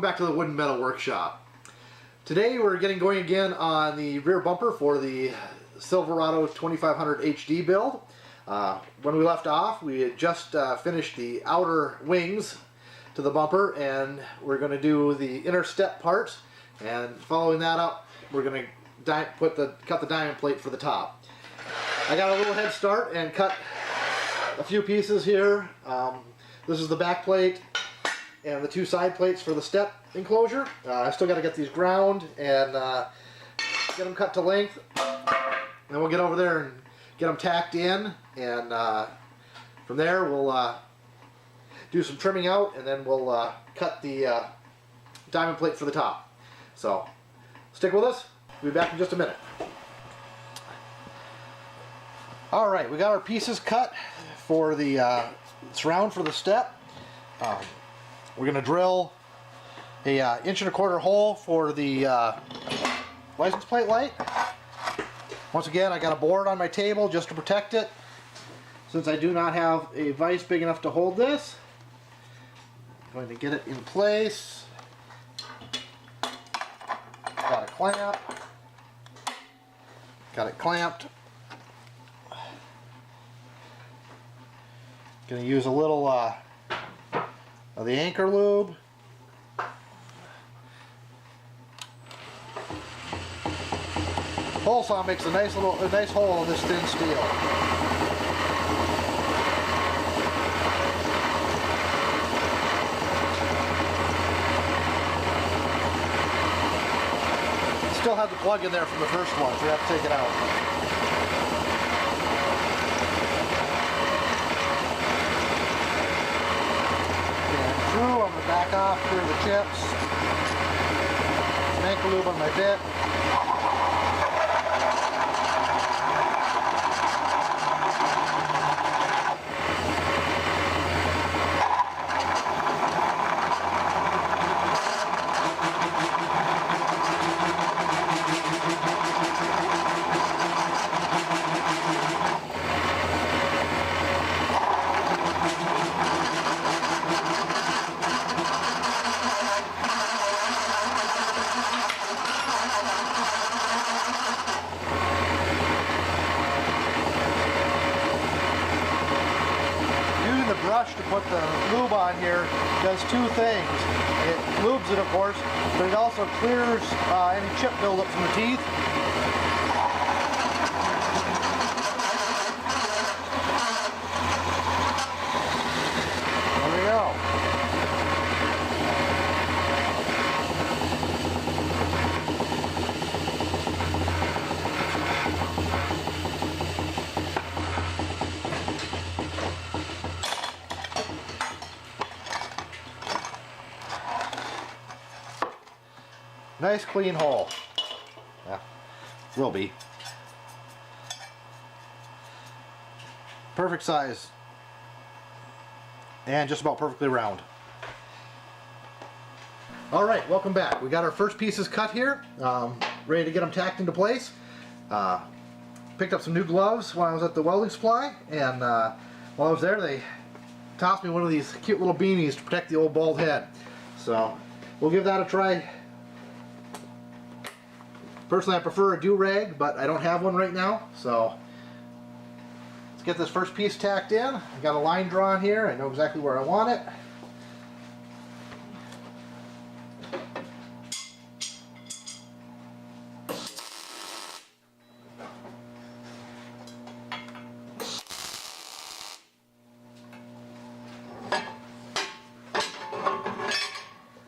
back to the Wood and Metal Workshop. Today we're getting going again on the rear bumper for the Silverado 2500 HD build. When we left off, we had just finished the outer wings to the bumper, and we're going to do the inner step parts, and following that up we're going to cut the diamond plate for the top. I got a little head start and cut a few pieces here. This is the back plate and the two side plates for the step enclosure. I still got to get these ground and get them cut to length. Then we'll get over there and get them tacked in, and from there we'll do some trimming out, and then we'll cut the diamond plate for the top. So stick with us. We'll be back in just a minute. Alright, we got our pieces cut for the surround for the step. We're going to drill a 1.25 inch hole for the license plate light. Once again, I got a board on my table just to protect it, since I do not have a vise big enough to hold this. I'm going to get it in place. Got a clamp. Got it clamped. Going to use a little of the anchor lube. Hole saw makes a nice hole in this thin steel. Still have the plug in there from the first one, so we have to take it out. I'm going to back off, clear the chips. Some anchor lube on my bit. Brush to put the lube on here does two things. It lubes it, of course, but it also clears any chip buildup from the teeth. There we go. Nice clean hole. Yeah, will be. Perfect size. And just about perfectly round. Alright, welcome back. We got our first pieces cut here. Ready to get them tacked into place. Picked up some new gloves when I was at the welding supply, and while I was there they tossed me one of these cute little beanies to protect the old bald head. So we'll give that a try. Personally, I prefer a do-rag, but I don't have one right now, so let's get this first piece tacked in. I got a line drawn here. I know exactly where I want it.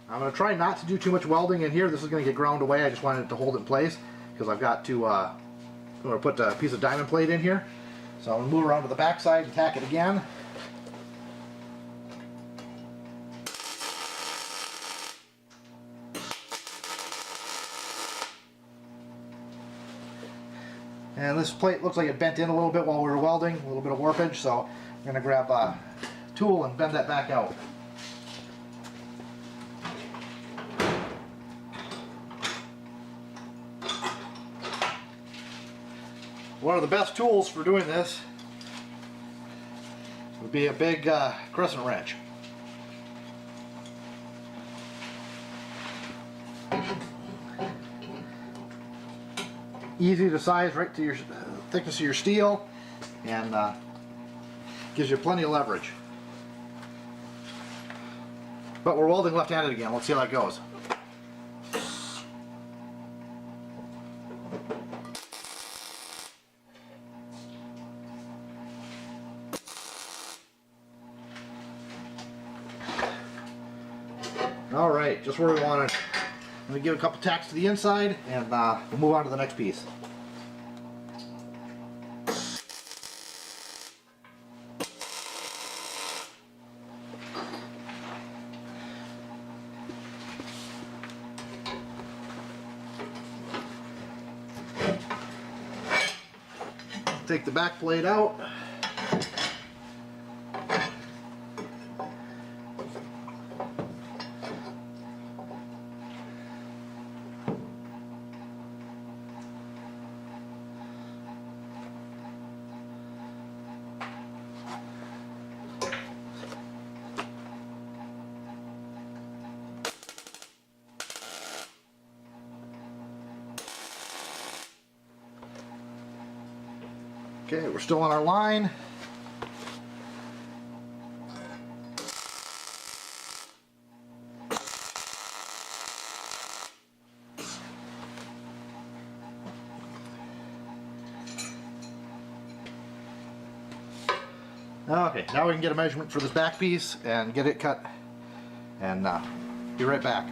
I'm going to try not to do too much welding in here. This is going to get ground away. I just wanted it to hold it in place because I've got to I'm going to put a piece of diamond plate in here. So I'm going to move around to the back side and tack it again. And this plate looks like it bent in a little bit while we were welding, a little bit of warpage, so I'm going to grab a tool and bend that back out. One of the best tools for doing this would be a big crescent wrench. easy to size right to your thickness of your steel, and gives you plenty of leverage. But we're welding left-handed again. Let's see how that goes. All right, just where we want it. I'm going to give a couple tacks to the inside, and we'll move on to the next piece. Take the back plate out. Okay, we're still on our line. Okay, now we can get a measurement for this back piece and get it cut, and be right back.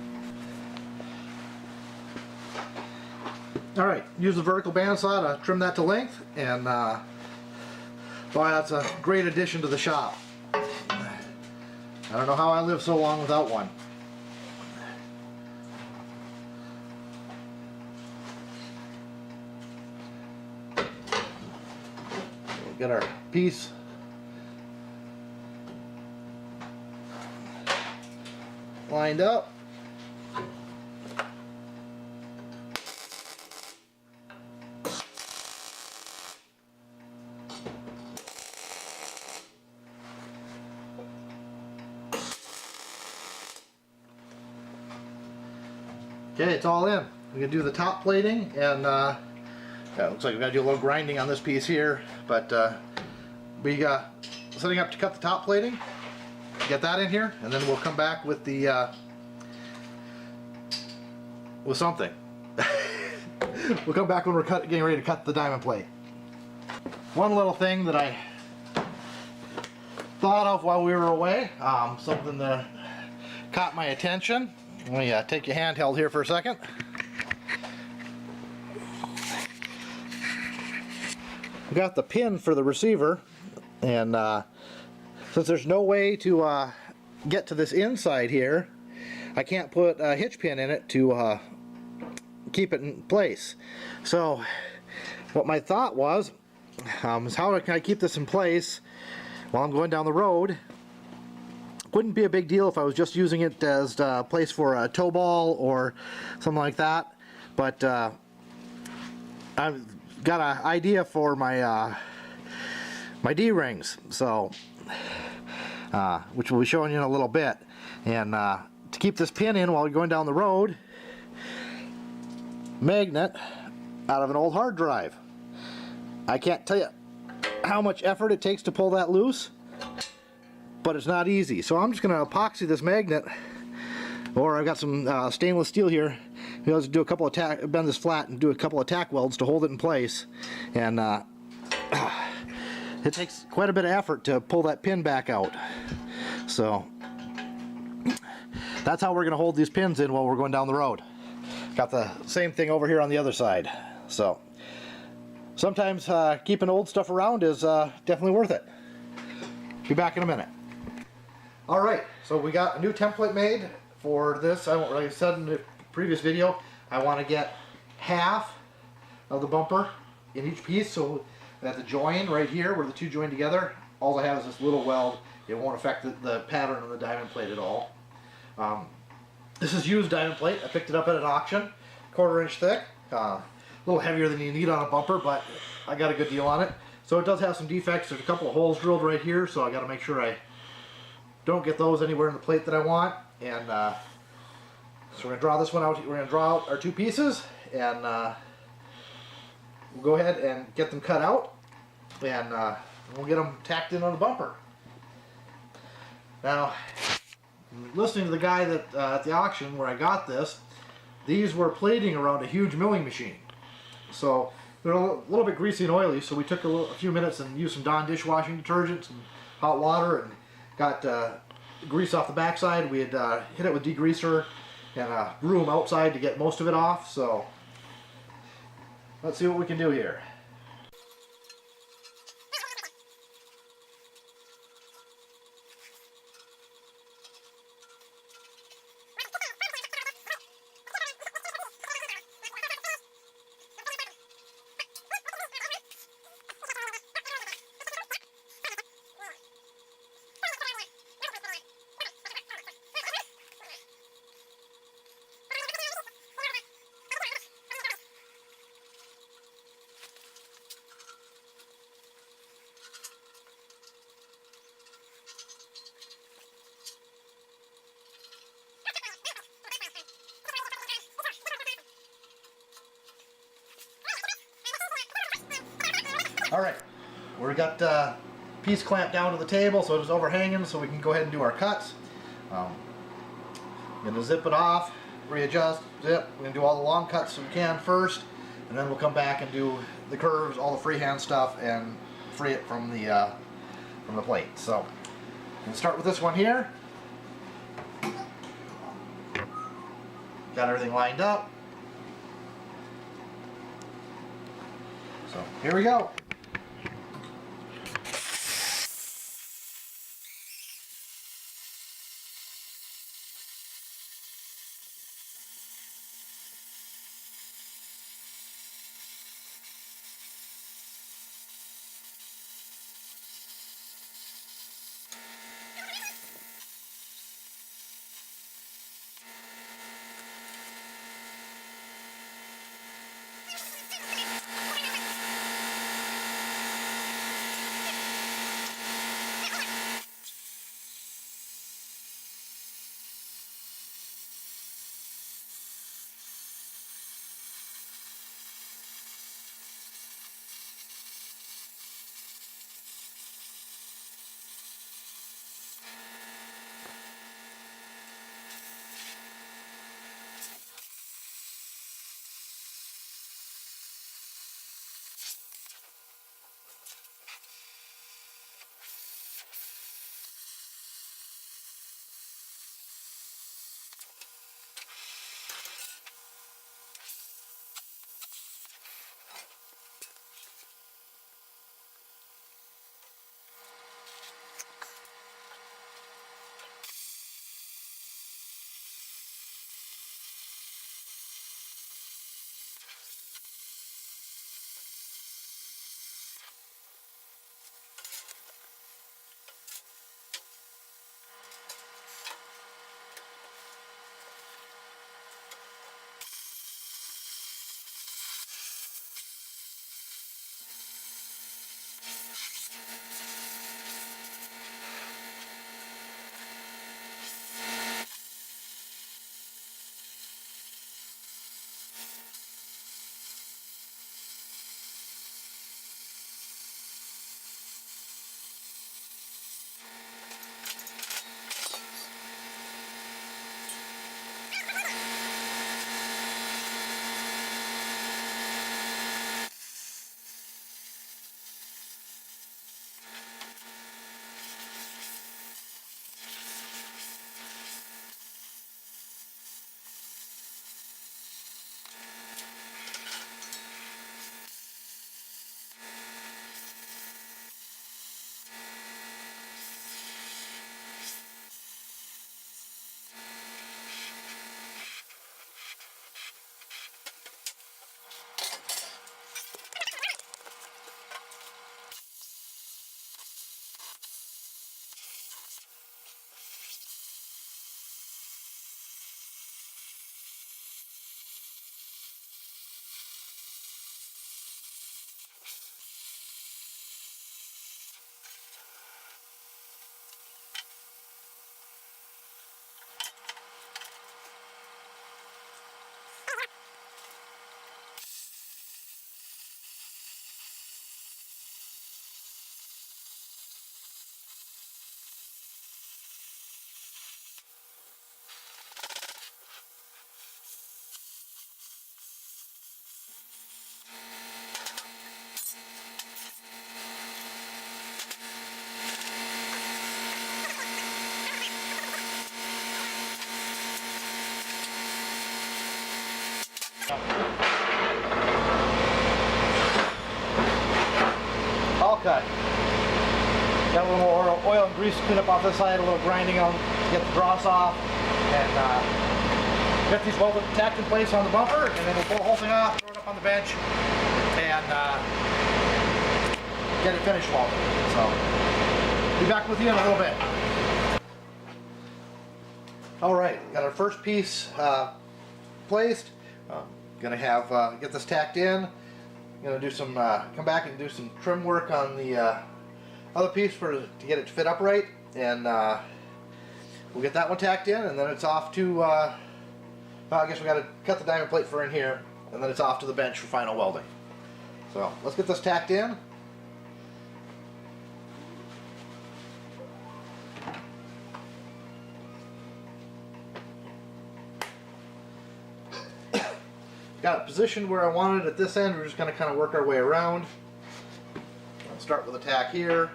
Alright, use the vertical bandsaw to trim that to length, and boy, that's a great addition to the shop. I don't know how I live so long without one. We'll get our piece lined up. Okay, it's all in. We're going to do the top plating, and yeah, it looks like we've got to do a little grinding on this piece here, but we got setting up to cut the top plating, get that in here, and then we'll come back with the with something. We'll come back when we're getting ready to cut the diamond plate. One little thing that I thought of while we were away, something that caught my attention. Let me take your handheld here for a second. We got the pin for the receiver, and since there's no way to get to this inside here, I can't put a hitch pin in it to keep it in place. So what my thought was is how can I keep this in place while I'm going down the road. Wouldn't be a big deal if I was just using it as a place for a tow ball or something like that, but I've got an idea for my my D-rings, so which we'll be showing you in a little bit. And to keep this pin in while you're going down the road, magnet out of an old hard drive. I can't tell you how much effort it takes to pull that loose, but it's not easy. So I'm just going to epoxy this magnet, or I've got some stainless steel here. I'll just do a couple of bend this flat and do a couple of tack welds to hold it in place, and it takes quite a bit of effort to pull that pin back out. So that's how we're going to hold these pins in while we're going down the road. Got the same thing over here on the other side. So sometimes keeping old stuff around is definitely worth it. Be back in a minute. Alright, so we got a new template made for this. Like I said in the previous video, I want to get half of the bumper in each piece, so at the join right here where the two join together, all I have is this little weld. It won't affect the pattern on the diamond plate at all. This is used diamond plate. I picked it up at an auction, 1/4 inch thick, a little heavier than you need on a bumper, but I got a good deal on it. So it does have some defects. There's a couple of holes drilled right here, so I got to make sure I don't get those anywhere in the plate that I want. And so we're going to draw this one out. We're going to draw out our two pieces and we'll go ahead and get them cut out, and we'll get them tacked in on the bumper. Now, listening to the guy that at the auction where I got this, these were plating around a huge milling machine. So they're a little bit greasy and oily, so we took a few minutes and used some Dawn dishwashing detergent and hot water and got grease off the backside. We had hit it with degreaser and grew them outside to get most of it off. So let's see what we can do here. Alright, we got the piece clamped down to the table so it's overhanging, so we can go ahead and do our cuts. I'm going to zip it off, readjust, zip. We're going to do all the long cuts we can first, and then we'll come back and do the curves, all the freehand stuff, and free it from the plate. So, I'm going to start with this one here. Got everything lined up. So, here we go. cut. Got a little more oil and grease clean up off this side, a little grinding on to get the dross off, and get these welded tacked in place on the bumper, and then we'll pull the whole thing off, throw it up on the bench, and get it finished welded. So, be back with you in a little bit. Alright, got our first piece placed. Gonna have get this tacked in. Gonna do some come back and do some trim work on the other piece to get it to fit upright, and we'll get that one tacked in, and then it's off to well, I guess we got to cut the diamond plate for in here, and then it's off to the bench for final welding. So let's get this tacked in. Got it positioned where I wanted it at this end. We're just going to kind of work our way around. I'll start with a tack here.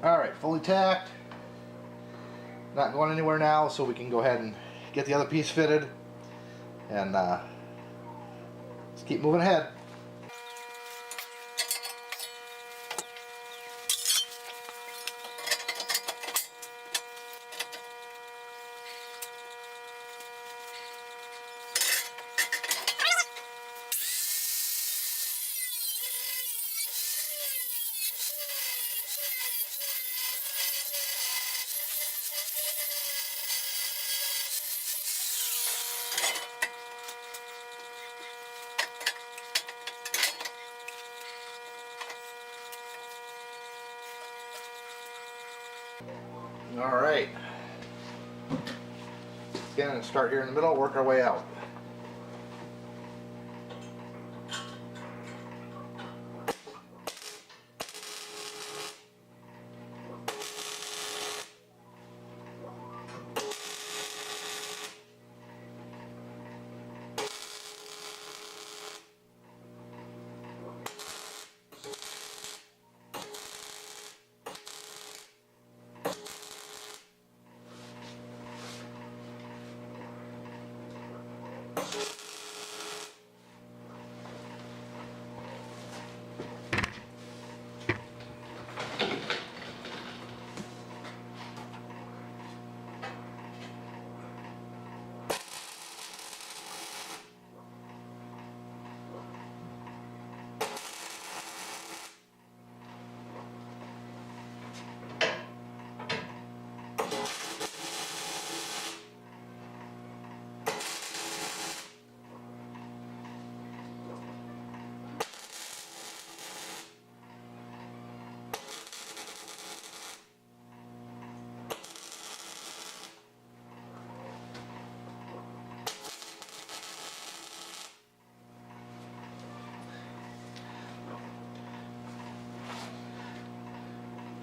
Alright, fully tacked. Not going anywhere now, so we can go ahead and get the other piece fitted, and let's keep moving ahead. Alright. Again, start here in the middle, work our way out.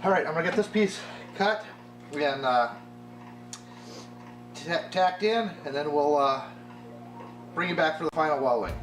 Alright, I'm going to get this piece cut and tacked in, and then we'll bring it back for the final welding.